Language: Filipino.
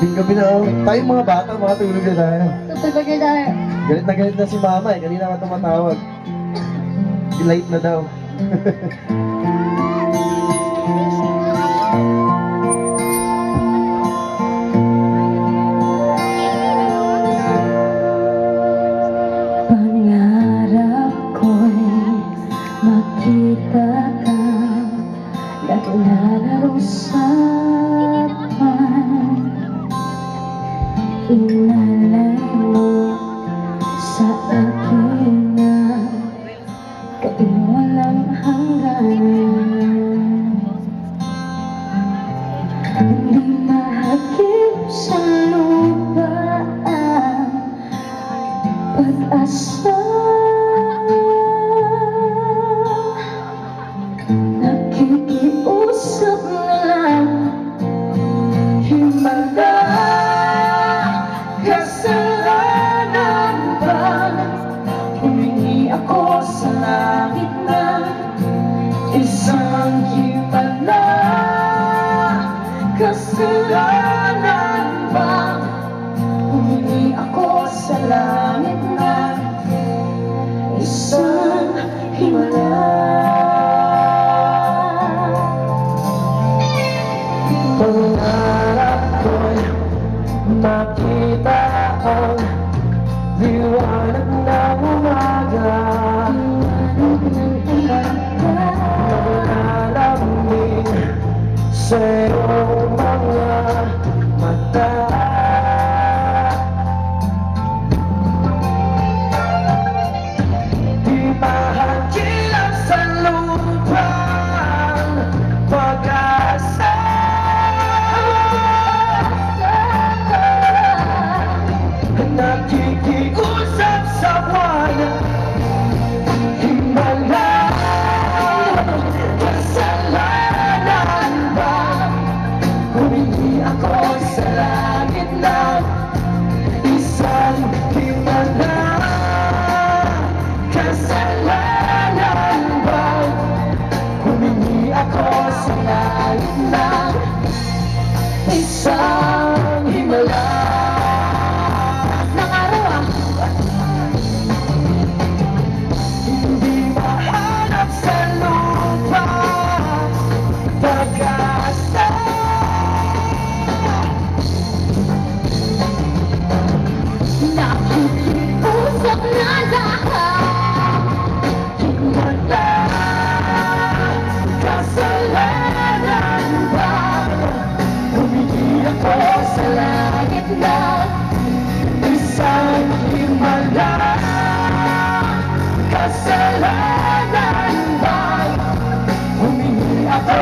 Gabi na ako. Tayo mga bata, makatulog na tayo. Tutulog na tayo. Galit na si mama eh. Kanina ka tumatawag. Late na daw. Pangarap ko'y makita ka, naglalaro sa pan. Inalay mo sa akin na kapag walang hangganan. Hindi mahagip sa lupa ang pag-asa. Nakikiusap na lang, himala. Kasalanan ba? Humingi ako sa langit na isang himala. Kasalanan ba? Humingi ako sa langit na isang himala. Pangarap ko'y makita ang liwanag ng umaga. Nalalamig sa iyong mga mata. Di mahagilap sa lupa ang pag-asa. Nakikiusap sa buwan, himala. Kasalanan ba? Humingi ako sa langit na isang himala. Kasalanan ba? Humingi ako sa langit na isang himala. Hindi mahanap sa lupa pag-asa. Nakikiusap na lahat, Himala. Kasalanan ba? Humingi ako sa langit na isang himala. Kasalanan ba? Humingi ako